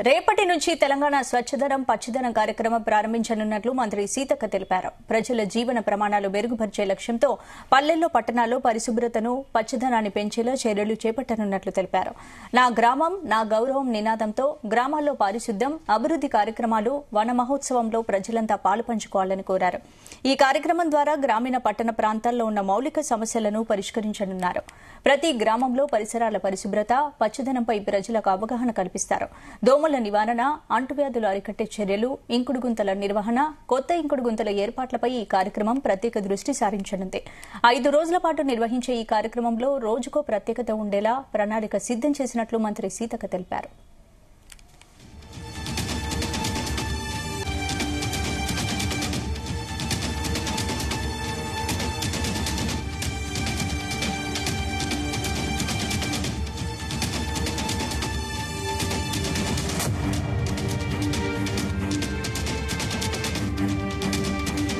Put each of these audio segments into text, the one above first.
రేపటి నుంచి తెలంగాణ స్వచ్ఛదనం పచ్చదనం కార్యక్రమం ప్రారంభించనున్నట్లు మంత్రి సీతక్క తెలిపారు. ప్రజల జీవన ప్రమాణాలు మెరుగుపరిచే లక్ష్యంతో పల్లెల్లో పట్టణాల్లో పరిశుభ్రతను పచ్చదనాన్ని పెంచేలా చర్యలు చేపట్టనున్నట్లు తెలిపారు. నా గ్రామం నా గౌరవం నినాదంతో గ్రామాల్లో పారిశుద్ధ్యం అభివృద్ది కార్యక్రమాలు వన మహోత్సవంలో ప్రజలంతా పాలుపంచుకోవాలని కోరారు. ఈ కార్యక్రమం ద్వారా గ్రామీణ పట్టణ ప్రాంతాల్లో ఉన్న మౌలిక సమస్యలను పరిష్కరించనున్నారు. ప్రతి గ్రామంలో పరిసరాల పరిశుభ్రత పచ్చదనంపై ప్రజలకు అవగాహన కల్పిస్తారు. దోమల నివారణ, అంటువ్యాధులు అరికట్టే చర్యలు, ఇంకుడు గుంతల నిర్వహణ, కొత్త ఇంకుడు గుంతల ఏర్పాట్లపై ఈ కార్యక్రమం ప్రత్యేక దృష్టి సారించనుంది. 5 రోజుల పాటు నిర్వహించే ఈ కార్యక్రమంలో రోజుకో ప్రత్యేకత ఉండేలా ప్రణాళిక సిద్దం చేసినట్లు మంత్రి సీతక్క తెలిపారు.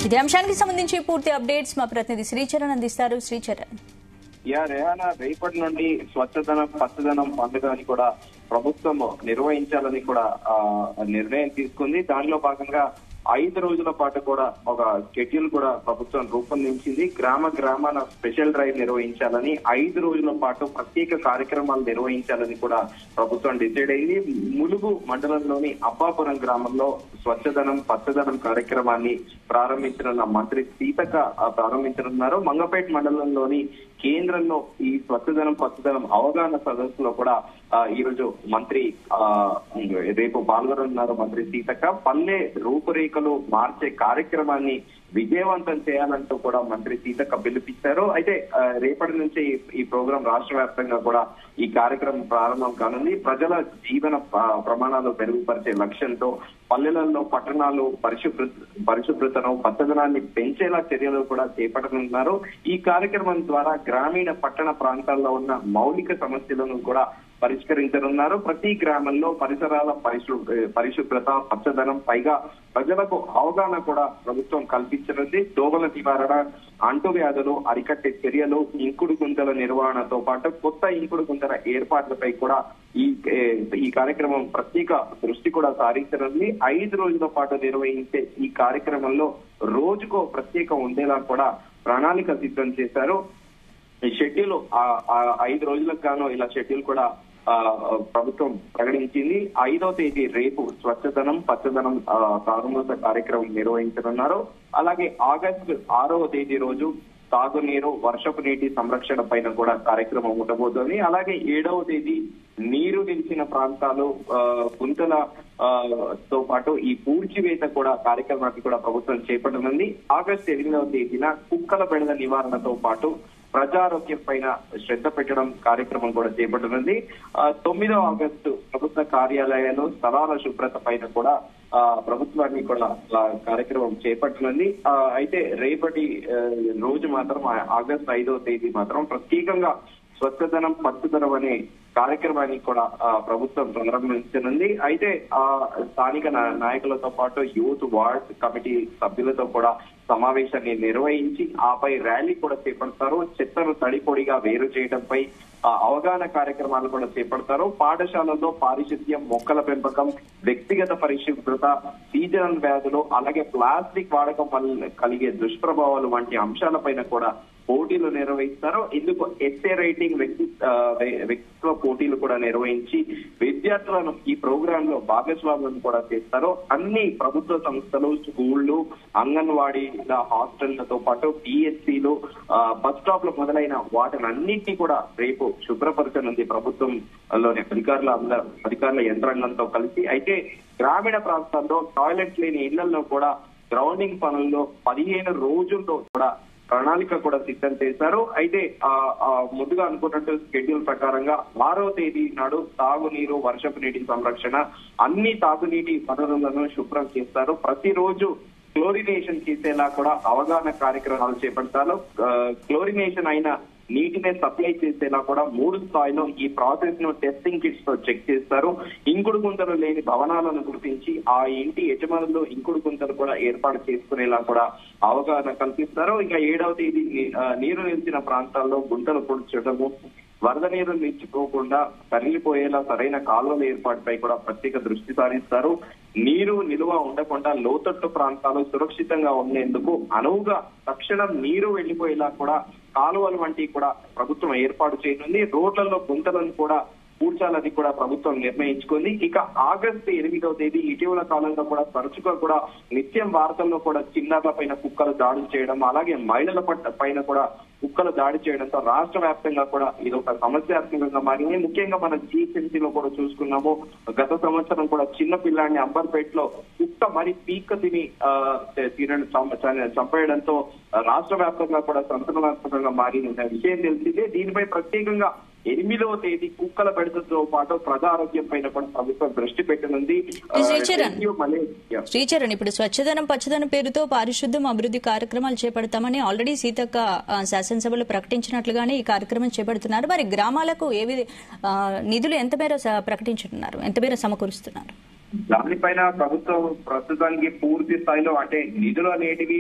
ఇదే అంశానికి సంబంధించి పూర్తి అప్డేట్స్ మా ప్రతినిధి శ్రీచరణ్ అందిస్తారు. శ్రీచరణ్, రేహానా, రేపటి నుండి స్వచ్ఛదనం పచ్చదనం పండుగని కూడా ప్రభుత్వం నిర్వహించాలని కూడా నిర్ణయం తీసుకుంది. దానిలో భాగంగా 5 రోజుల పాటు కూడా ఒక షెడ్యూల్ కూడా ప్రభుత్వం రూపొందించింది. గ్రామాన స్పెషల్ డ్రైవ్ నిర్వహించాలని, 5 రోజుల పాటు ప్రత్యేక కార్యక్రమాలు నిర్వహించాలని కూడా ప్రభుత్వం డిసైడ్ అయింది. ములుగు మండలంలోని అబ్బాపురం గ్రామంలో స్వచ్ఛదనం పచ్చదనం కార్యక్రమాన్ని ప్రారంభించనున్న మంత్రి సీతక్క ప్రారంభించనున్నారు. మంగపేట మండలంలోని కేంద్రంలో ఈ స్వచ్ఛదనం పచ్చదనం అవగాహన సదస్సులో కూడా ఈ రోజు మంత్రి రేపు పాల్గొనున్నారు. మంత్రి సీతక్క పల్లె రూపురేఖలు మార్చే కార్యక్రమాన్ని విజయవంతం చేయాలంటూ కూడా మంత్రి సీతక్క పిలుపిస్తారు. అయితే రేపటి నుంచి ఈ ప్రోగ్రాం రాష్ట్ర వ్యాప్తంగా కూడా ఈ కార్యక్రమం ప్రారంభం కానుంది. ప్రజల జీవన ప్రమాణాలు మెరుగుపరిచే లక్ష్యంతో పల్లెలలో పట్టణాలు పరిశుభ్రతను పచ్చదనాన్ని పెంచేలా చర్యలు కూడా చేపట్టనున్నారు. ఈ కార్యక్రమం ద్వారా గ్రామీణ పట్టణ ప్రాంతాల్లో ఉన్న మౌలిక సమస్యలను కూడా పరిష్కరించనున్నారు. ప్రతి గ్రామంలో పరిసరాల పరిశుభ్రత పచ్చదనం పైగా ప్రజలకు అవగాహన కూడా ప్రభుత్వం కల్పించనుంది. దోమల నివారణ, అంటువ్యాధులు అరికట్టే చర్యలు, ఇంకుడు గుంతల నిర్వహణతో పాటు కొత్త ఇంకుడు గుంతల ఏర్పాట్లపై కూడా ఈ కార్యక్రమం ప్రత్యేక దృష్టి కూడా సారించనుంది. 5 రోజుల పాటు నిర్వహించే ఈ కార్యక్రమంలో రోజుకో ప్రత్యేక ఉండేలా కూడా ప్రణాళిక సిద్ధం చేశారు. ఈ షెడ్యూల్ 5 రోజులకు గాను ఇలా షెడ్యూల్ కూడా ప్రభుత్వం ప్రకటించింది. 5వ తేదీ రేపు స్వచ్ఛదనం పచ్చదనం ప్రారంభోత్సవ కార్యక్రమం నిర్వహించనున్నారు. అలాగే ఆగస్టు 6వ తేదీ రోజు తాగునీరు వర్షపు నీటి సంరక్షణ పైన కూడా కార్యక్రమం ఉండబోతోంది. అలాగే 7వ తేదీ నీరు నిలిచిన ప్రాంతాలు గుంతల తో పాటు ఈ పూడ్చివేత కూడా కార్యక్రమాన్ని కూడా ప్రభుత్వం చేపట్టనుంది. ఆగస్టు 8వ తేదీన కుక్కల బెడద నివారణతో పాటు ప్రజారోగ్యం పైన శ్రద్ధ పెట్టడం కార్యక్రమం కూడా చేపట్టనుంది. 9వ ఆగస్టు ప్రభుత్వ కార్యాలయాలు స్థలాల శుభ్రత పైన కూడా ప్రభుత్వాన్ని కూడా కార్యక్రమం చేపట్టనుంది. అయితే రేపటి రోజు మాత్రం ఆగస్టు 5వ తేదీ మాత్రం ప్రత్యేకంగా స్వచ్ఛదనం పచ్చదనం అనే కార్యక్రమాన్ని కూడా ప్రభుత్వం ప్రారంభించనుంది. అయితే స్థానిక నాయకులతో పాటు యూత్ వార్డ్ కమిటీ సభ్యులతో కూడా సమావేశాన్ని నిర్వహించి ఆపై ర్యాలీ కూడా చేపడతారు. చెత్తను తడిపొడిగా వేరు చేయడంపై అవగాహన కార్యక్రమాలు కూడా చేపడతారు. పాఠశాలల్లో పారిశుద్ధ్యం, మొక్కల పెంపకం, వ్యక్తిగత పరిశుభ్రత, సీజనల్ వ్యాధులు, అలాగే ప్లాస్టిక్ వాడకం వల్ల కలిగే దుష్ప్రభావాలు వంటి అంశాలపైన కూడా పోటీలు నిర్వహిస్తారు. ఇందుకు ఎస్ఏ రైటింగ్ వ్యక్తిత్వ పోటీలు కూడా నిర్వహించి విద్యార్థులను ఈ ప్రోగ్రామ్ లో భాగస్వామ్యం కూడా చేస్తారు. అన్ని ప్రభుత్వ సంస్థలు, స్కూళ్లు, అంగన్వాడీల హాస్టళ్లతో పాటు పిహెచ్సిలు, బస్ స్టాప్లు మొదలైన వాటినన్నింటినీ కూడా రేపు శుభ్రపరచనుంది ప్రభుత్వంలోని అధికారుల యంత్రాంగంతో కలిసి. అయితే గ్రామీణ ప్రాంతాల్లో టాయిలెట్ లేని ఇళ్లలో కూడా గ్రౌండింగ్ పనుల్లో 15 రోజుల్లో కూడా ప్రణాళిక కూడా సిద్ధం చేశారు. అయితే ముందుగా అనుకున్నట్టు షెడ్యూల్ ప్రకారంగా 6వ తేదీ నాడు తాగునీరు వర్షపు నీటి సంరక్షణ అన్ని తాగునీటి వనరులను శుభ్రం చేస్తారు. ప్రతిరోజు క్లోరినేషన్ చేసేలా కూడా అవగాహన కార్యక్రమాలు చేపడతారు. క్లోరినేషన్ అయిన నీటినే సప్లై చేసేలా కూడా 3 స్థాయిలో ఈ ప్రాసెస్ ను టెస్టింగ్ కిట్స్ తో చెక్ చేస్తారు. ఇంకుడు గుంతలు లేని భవనాలను గుర్తించి ఆ ఇంటి యజమానులు ఇంకుడు గుంతలు కూడా ఏర్పాటు చేసుకునేలా కూడా అవగాహన కల్పిస్తారు. ఇంకా 7వ తేదీ నీరు నిలిచిన ప్రాంతాల్లో గుంతలు పొడిచడము, వరద నీరు నిలిచిపోకుండా తరలిపోయేలా సరైన కాలువల ఏర్పాటుపై కూడా ప్రత్యేక దృష్టి సారిస్తారు. నీరు నిలువ ఉండకుండా లోతట్టు ప్రాంతాలు సురక్షితంగా ఉండేందుకు అనువుగా తక్షణం నీరు వెళ్లిపోయేలా కూడా కాలువలు వంటివి కూడా ప్రభుత్వం ఏర్పాటు చేయనుంది. రోడ్లలో గుంతలను కూడా పూడ్చాలని కూడా ప్రభుత్వం నిర్ణయించుకుంది. ఇక ఆగస్టు 8వ తేదీ ఇటీవల కాలంలో కూడా తరచుగా కూడా నిత్యం వార్తల్లో కూడా చిన్నారుల పైన కుక్కలు దాడులు చేయడం, అలాగే మహిళల పైన కూడా కుక్కలు దాడి చేయడంతో రాష్ట్ర వ్యాప్తంగా కూడా ఇది ఒక సమస్యాత్మకంగా మారింది. ముఖ్యంగా మన జీహెచ్ఎంసీ లో కూడా చూసుకున్నాము. గత సంవత్సరం కూడా చిన్న పిల్లాడిని అంబర్పేటలో కుక్క మరి పీక్క తిని చంపేయడంతో రాష్ట్ర వ్యాప్తంగా కూడా సంచలనాత్మకంగా మారిన విషయం తెలిసిందే. దీనిపై ప్రత్యేకంగా 8వ తేదీ కుక్కల బెడదతో పాటు ప్రజా ఆరోగ్యం పైన కూడా ప్రభుత్వం దృష్టి పెట్టనుంది. శ్రీచరణ్, ఇప్పుడు స్వచ్ఛదనం పచ్చదనం పేరుతో పారిశుద్ధ్యం అభివృద్ధి కార్యక్రమాలు చేపడతామని ఆల్రెడీ సీతక్క శాసనసభలో ప్రకటించినట్లుగానే ఈ కార్యక్రమం చేపడుతున్నారు. మరి గ్రామాలకు నిధులు ఎంత మేర ప్రకటించుతున్నారు, ఎంత మేర సమకూరుస్తున్నారు? దానిపైన ప్రభుత్వం ప్రస్తుతానికి పూర్తి స్థాయిలో అంటే నిధులు అనేటివి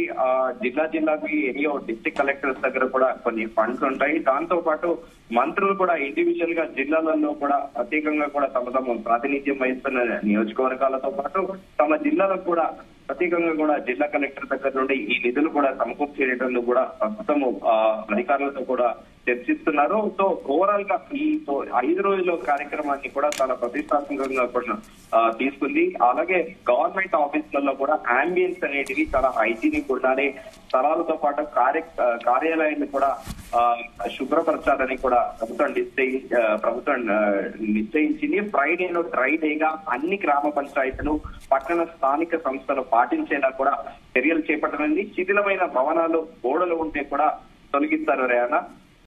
జిల్లాకి ఎనియో డిస్ట్రిక్ట్ కలెక్టర్స్ దగ్గర కూడా కొన్ని ఫండ్స్ ఉంటాయి. దాంతో పాటు మంత్రులు కూడా ఇండివిజువల్ గా జిల్లాలలో కూడా ప్రత్యేకంగా కూడా తమ ప్రాతినిధ్యం వహిస్తున్న నియోజకవర్గాలతో పాటు తమ జిల్లాలకు కూడా ప్రత్యేకంగా కూడా జిల్లా కలెక్టర్ దగ్గర నుండి ఈ నిధులు కూడా సమకూర్చేయడంలో కూడా ప్రస్తుతం అధికారులతో కూడా చర్చిస్తున్నారు. సో ఓవరాల్ గా ఈ 5 రోజుల కార్యక్రమాన్ని కూడా చాలా ప్రతిష్టాత్మకంగా కూడా తీసుకుంది. అలాగే గవర్నమెంట్ ఆఫీసులలో కూడా అంబియన్స్ అనేటివి చాలా హైజీనిక్ ఉండాలి. స్థలాలతో పాటు కార్యాలయాన్ని కూడా శుభ్రపరచాలని కూడా ప్రభుత్వం నిశ్చయించింది. ఫ్రైడేలో డ్రై డేగా అన్ని గ్రామ పంచాయతీలు, పట్టణ స్థానిక సంస్థలు పాటించేలా కూడా చర్యలు చేపట్టనుంది. శిథిలమైన భవనాలు, గోడలు ఉంటే కూడా తొలగిస్తారు. రేనా